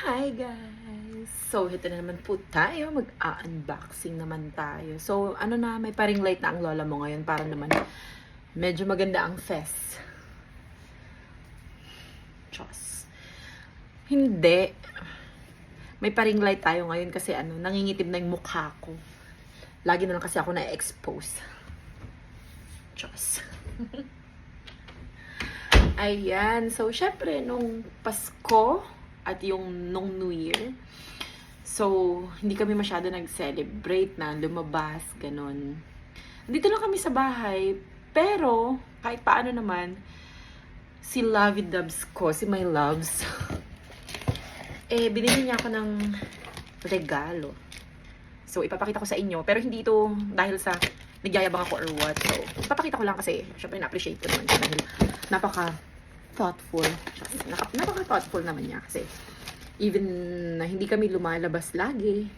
Hi guys! So, ito na naman po tayo. Mag-unboxing naman tayo. So, ano na, may paring light na ang lola mo ngayon para naman medyo maganda ang fest. Chos. Hindi. May paring light tayo ngayon kasi nangingitim na yung mukha ko. Lagi na lang kasi ako na-expose. Chos. Ayan. So, syempre, nung Pasko at nung New Year, so, hindi kami masyado nag-celebrate na lumabas, ganun. Dito lang kami sa bahay, pero, kahit paano naman, si Lovey Dubs ko, si My Loves, binili niya ako ng regalo. So, ipapakita ko sa inyo, pero hindi ito dahil sa nagyayabang ako or what. So, ipapakita ko lang kasi, syempre, na-appreciate ko naman siya dahil napaka-thoughtful. Napaka-thoughtful naman niya kasi even na hindi kami lumalabas lagi,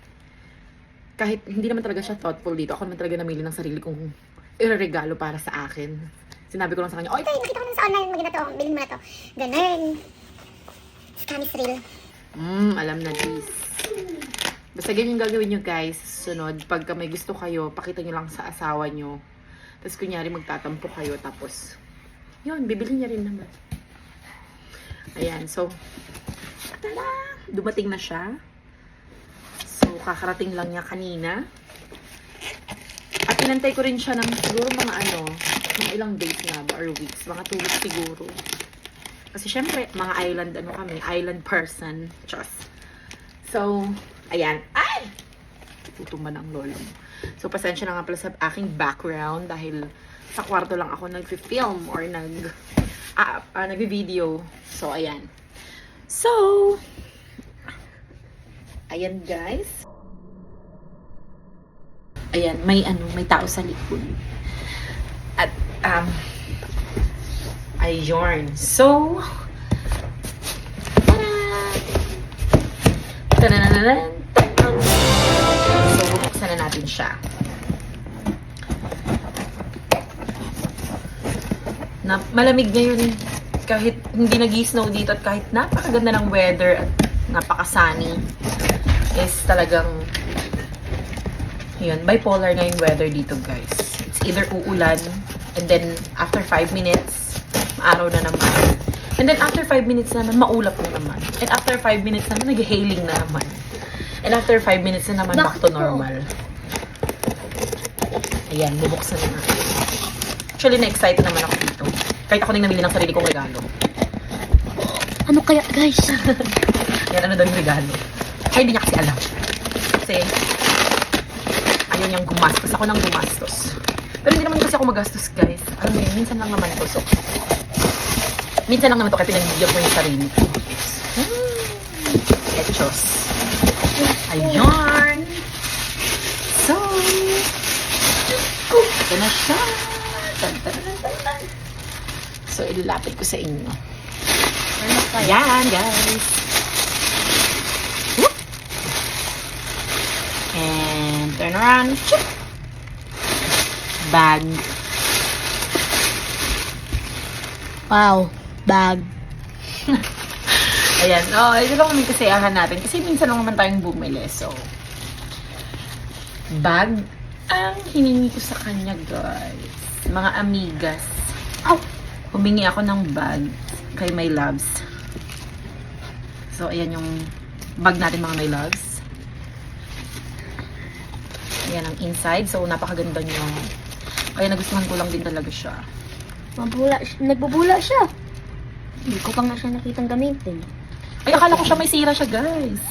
kahit hindi naman talaga siya thoughtful dito, ako naman talaga namili ng sarili kong ireregalo para sa akin. Sinabi ko lang sa kanya, Ito, nakita ko na sa online, maganda to, bilhin mo na to. Ganun. Scammy thrill. alam na this. Basta ganyan gagawin nyo guys. Sunod, pagka may gusto kayo, pakita nyo lang sa asawa nyo. Tapos kunyari magtatampo kayo, tapos yun, bibili niya rin naman. Ayan, so tada! Dumating na siya. So, kakarating lang niya kanina. At inantay ko rin siya ng siguro mga mga ilang days na ba or weeks. Mga 2 weeks siguro. Kasi syempre, mga island person. Just. So, ayan. Ay! Tutumba ng lolo mo. So, pasensya na nga pala sa aking background dahil sa kwarto lang ako nag-film or nag-video. So, ayan. So, ayan guys. Ayan, may tao sa likod. At, ayun. So, tadaan! So, bubuksan na natin siya. Malamig ngayon kahit hindi nag-snow dito at kahit napakaganda ng weather at napaka-sunny is talagang yun, bipolar na yung weather dito guys. It's either uulan and then after 5 minutes araw na naman. And then after 5 minutes naman maulap na naman. And after 5 minutes naman nag-hailing na naman. And after 5 minutes na naman back to normal. Ayan, bubuksan na natin. Actually, na-excited naman ako dito. Kahit ako nang namili ng sarili kong regalo. Ano kaya, guys? Yan, ano daw yung regalo. Kaya hindi niya kasi alam. Kasi, ayaw niyang gumastos. Ako nang gumastos. Pero hindi naman kasi ako magastos, guys. Alam mo yun, minsan lang naman to. So, minsan lang naman to kaya pinagbigyan ko yung sarili ko. Etchos. Ayun. So, ito na siya. So, ilalapit ko sa inyo. Ayan, guys. Whoop. And turn around. Chip. Bag. Wow, bag. Ayan. Oh, ito lang kami kasiyahan natin. Kasi minsan lang naman tayong bumili. So, bag ang hiningi ko sa kanya, guys. Mga amigas. Oh, Humingi ako ng bag kay My Loves. So, ayan yung bag natin mga My Loves. Ayan ang inside. So, napakaganda niya. Kaya nagustuhan ko lang din talaga siya. nagbubula siya. Hindi ko pa nga siya nakitang gamitin. Ay, akala ko siya may sira siya, guys.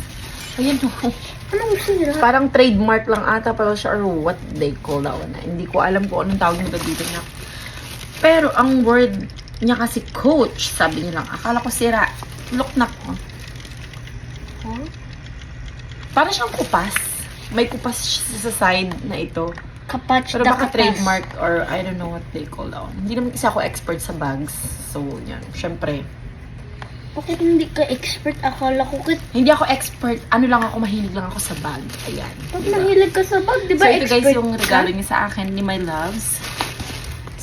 Ayan o. Anong sira? Parang trademark lang ata pala siya or what they call that one. Hindi ko alam kung anong tawag nila dito niya. Pero ang word niya kasi coach, sabi niya lang. Akala ko sira. Look na ko. Huh? Parang siyang kupas. May kupas sa side na ito. Kapatch Pero na baka kapas. trademark or I don't know what they call that one. Hindi naman kasi ako expert sa bags. So, yan. Syempre. Bakit hindi ka expert? Akala ko Hindi ako expert. Ano lang ako, mahilig lang ako sa bag. Ayan. pag mahilig ka sa bag, di ba So, ito expert guys yung ka? regalo niya sa akin ni My Loves.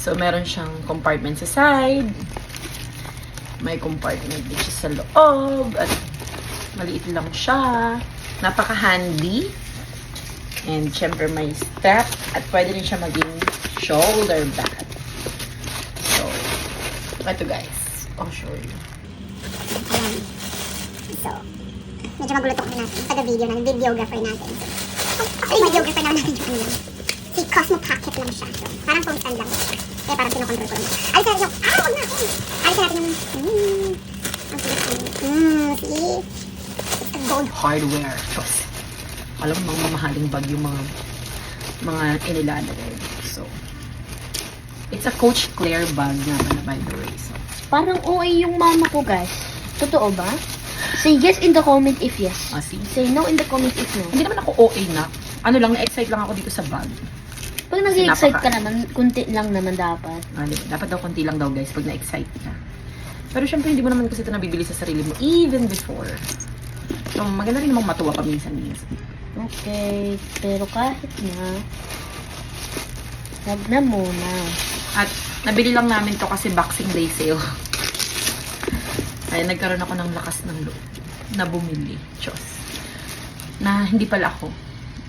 So, meron siyang compartment sa side. May compartment din siya sa loob. At Maliit lang siya. Napaka-handy. And syempre may strap. At pwede rin siya maging shoulder bag. So, ito guys. I'll show you. Ayan. So, medyo magulo to natin. Taga-video na, videographer natin. So, actually, videographer naman natin yung ano. Si Cosmo Pocket lang siya. So, parang phone stand lang. Kaya parang pinocontrol ko lang. Alisin natin yung, wag na! Alisin natin yung, ang see? It's a gold. Hardware. Tapos, alam mo, mga mamahaling bag yung mga inilalagay. So, it's a Coach Claire bag naman na by the way. So, Parang OA yung mama ko, guys. Totoo ba? Say yes in the comment if yes. see? Say no in the comment if no. Hindi naman ako OA na. Ano lang, na-excite lang ako dito sa bag. Pag nag-excite ka napaka- naman, kunti lang naman dapat. Diba? Dapat daw konti lang daw guys pag na-excite ka. Pero syempre, hindi mo naman kasi ito nabibili sa sarili mo even before. So, maganda rin namang matuwa paminsan-minsan. Okay, pero kahit na, wag na muna. At nabili lang namin to kasi Boxing Day sale. Kaya nagkaroon ako ng lakas ng loob na bumili. Diyos. Na hindi pala ako.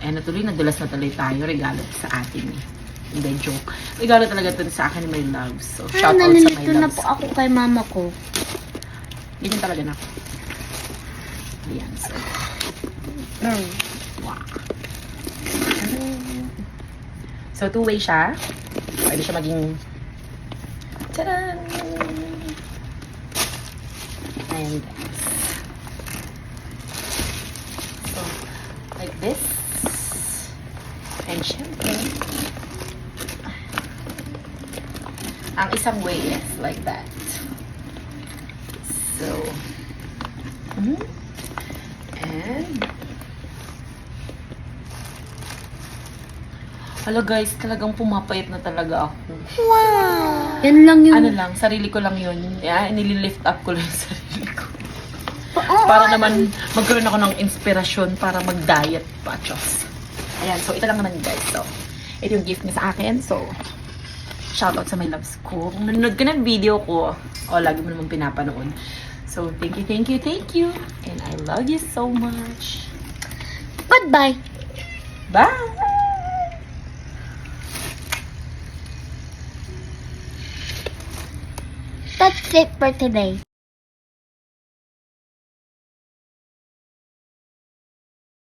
Natuloy, nadulas na tuloy tayo. Regalo sa atin eh. Hindi, joke. Regalo talaga ito sa akin ni my love. So, shout out sa my Nalilito na loves. po ako kay mama ko. Ganyan talaga na ako. Ayan, so. Wow. So, two-way siya. Pwede siya maging tadaan! Ayan, guys. So, like this. And syempre, ang isang way is like that. So, and hala guys, talagang pumapayat na talaga ako. Yan lang yung... Ano lang, sarili ko lang yun. Nililift up ko lang yung sarili ko. Para naman magkaroon ako ng inspirasyon para mag-diet pa, Diyos. Ayan, so ito lang naman guys. So, ito yung gift niya sa akin. So, shoutout sa my loves ko. Kung nanonood ka ng video ko, lagi mo naman pinapanood. So, thank you, thank you, thank you. And I love you so much. Goodbye! Bye! That's it for today.